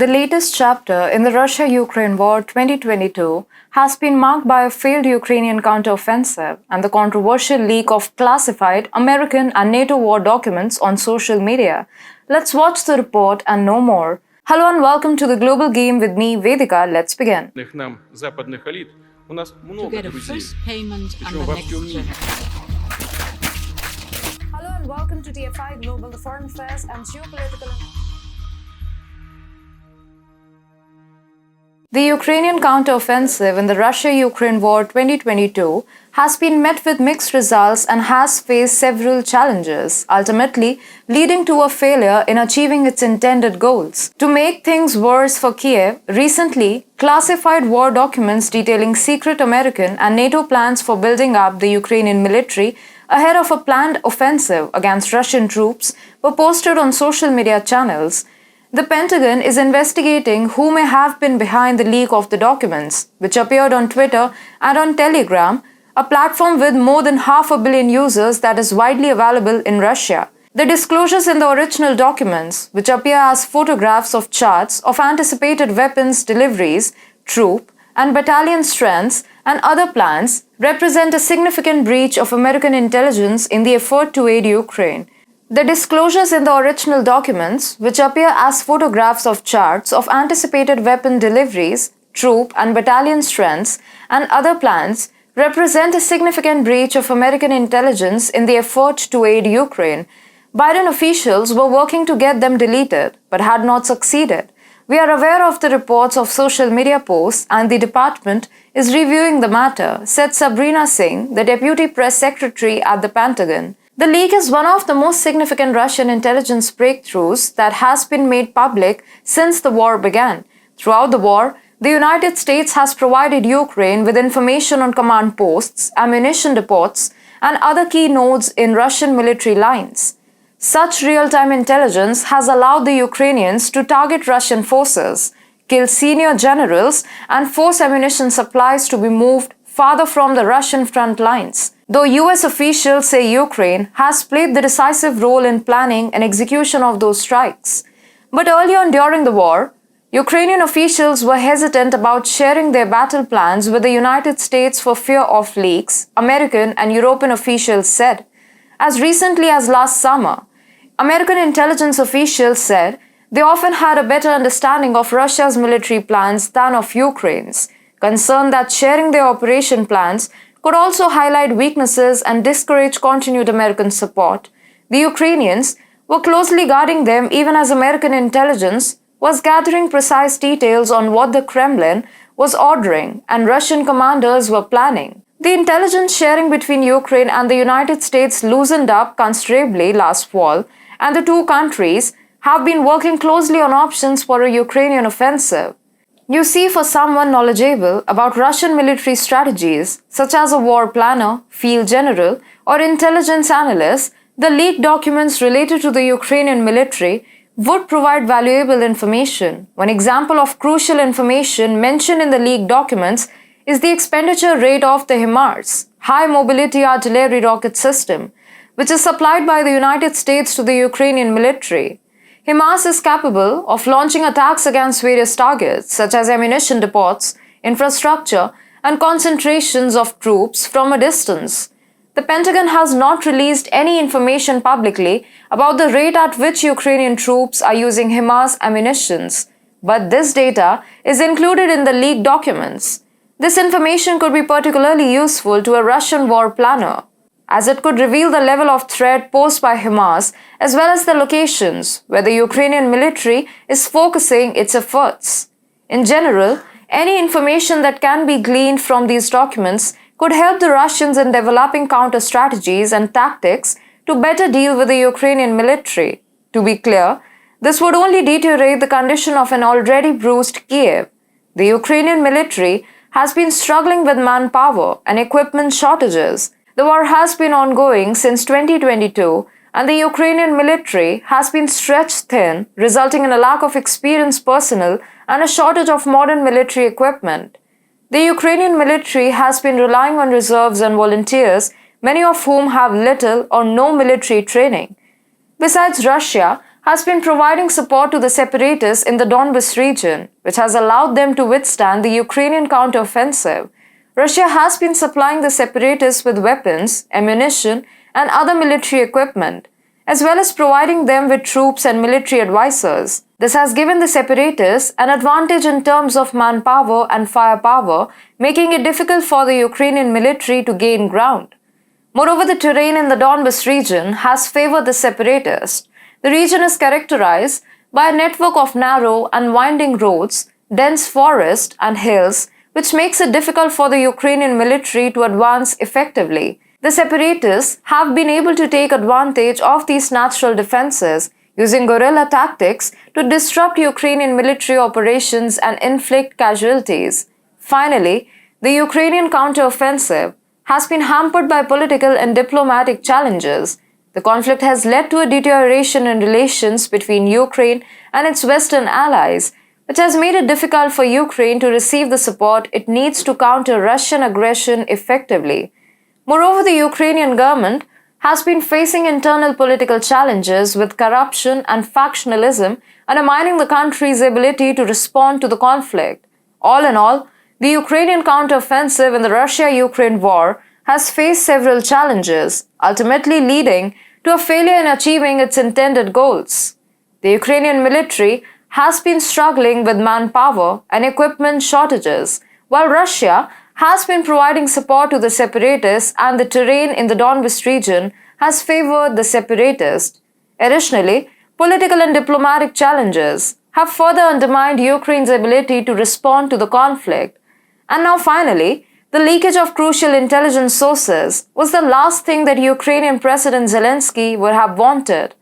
The latest chapter in the Russia-Ukraine War 2022 has been marked by a failed Ukrainian counteroffensive and the controversial leak of classified American and NATO war documents on social media. Let's watch the report and know more. Hello and welcome to the Global Game with me, Vedika. Let's begin. Нам западных элит у нас много get a друзей. first payment and Причем the во next всем мире. Hello and welcome to TFI Global, the foreign affairs and geopolitical. The Ukrainian counteroffensive in the Russia-Ukraine War 2022 has been met with mixed results and has faced several challenges, ultimately leading to a failure in achieving its intended goals. To make things worse for Kiev, recently, classified war documents detailing secret American and NATO plans for building up the Ukrainian military ahead of a planned offensive against Russian troops were posted on social media channels. The Pentagon is investigating who may have been behind the leak of the documents, which appeared on Twitter and on Telegram, a platform with more than 500 million users that is widely available in Russia. The disclosures in the original documents, which appear as photographs of charts of anticipated weapons deliveries, troop and battalion strengths, and other plans, represent a significant breach of American intelligence in the effort to aid Ukraine. The disclosures in the original documents, which appear as photographs of charts of anticipated weapon deliveries, troop and battalion strengths, and other plans, represent a significant breach of American intelligence in the effort to aid Ukraine. Biden officials were working to get them deleted, but had not succeeded. We are aware of the reports of social media posts, and the department is reviewing the matter, said Sabrina Singh, the deputy press secretary at the Pentagon. The leak is one of the most significant Russian intelligence breakthroughs that has been made public since the war began. Throughout the war, the United States has provided Ukraine with information on command posts, ammunition depots, and other key nodes in Russian military lines. Such real-time intelligence has allowed the Ukrainians to target Russian forces, kill senior generals, and force ammunition supplies to be moved farther from the Russian front lines. Though US officials say Ukraine has played the decisive role in planning and execution of those strikes. But early on during the war, Ukrainian officials were hesitant about sharing their battle plans with the United States for fear of leaks, American and European officials said. As recently as last summer, American intelligence officials said they often had a better understanding of Russia's military plans than of Ukraine's, concerned that sharing their operation plans could also highlight weaknesses and discourage continued American support. The Ukrainians were closely guarding them even as American intelligence was gathering precise details on what the Kremlin was ordering and Russian commanders were planning. The intelligence sharing between Ukraine and the United States loosened up considerably last fall, and the two countries have been working closely on options for a Ukrainian offensive. You see, for someone knowledgeable about Russian military strategies, such as a war planner, field general, or intelligence analyst, the leaked documents related to the Ukrainian military would provide valuable information. One example of crucial information mentioned in the leaked documents is the expenditure rate of the HIMARS, High Mobility Artillery Rocket System, which is supplied by the United States to the Ukrainian military. HIMARS is capable of launching attacks against various targets, such as ammunition depots, infrastructure, and concentrations of troops from a distance. The Pentagon has not released any information publicly about the rate at which Ukrainian troops are using HIMARS ammunitions, but this data is included in the leaked documents. This information could be particularly useful to a Russian war planner, as it could reveal the level of threat posed by HIMARS as well as the locations where the Ukrainian military is focusing its efforts. In general, any information that can be gleaned from these documents could help the Russians in developing counter strategies and tactics to better deal with the Ukrainian military. To be clear, this would only deteriorate the condition of an already bruised Kiev. The Ukrainian military has been struggling with manpower and equipment shortages. The war has been ongoing since 2022, and the Ukrainian military has been stretched thin, resulting in a lack of experienced personnel and a shortage of modern military equipment. The Ukrainian military has been relying on reserves and volunteers, many of whom have little or no military training. Besides, Russia has been providing support to the separatists in the Donbas region, which has allowed them to withstand the Ukrainian counteroffensive. Russia has been supplying the separatists with weapons, ammunition, and other military equipment, as well as providing them with troops and military advisors. This has given the separatists an advantage in terms of manpower and firepower, making it difficult for the Ukrainian military to gain ground. Moreover, the terrain in the Donbas region has favored the separatists. The region is characterized by a network of narrow and winding roads, dense forest, and hills, which makes it difficult for the Ukrainian military to advance effectively. The separatists have been able to take advantage of these natural defenses, using guerrilla tactics to disrupt Ukrainian military operations and inflict casualties. Finally, the Ukrainian counteroffensive has been hampered by political and diplomatic challenges. The conflict has led to a deterioration in relations between Ukraine and its Western allies, which has made it difficult for Ukraine to receive the support it needs to counter Russian aggression effectively. Moreover, the Ukrainian government has been facing internal political challenges with corruption and factionalism, undermining the country's ability to respond to the conflict. All in all, the Ukrainian counteroffensive in the Russia-Ukraine war has faced several challenges, ultimately leading to a failure in achieving its intended goals. The Ukrainian military has been struggling with manpower and equipment shortages, while Russia has been providing support to the separatists, and the terrain in the Donbas region has favored the separatists. Additionally, political and diplomatic challenges have further undermined Ukraine's ability to respond to the conflict. And now finally, the leakage of crucial intelligence sources was the last thing that Ukrainian President Zelensky would have wanted.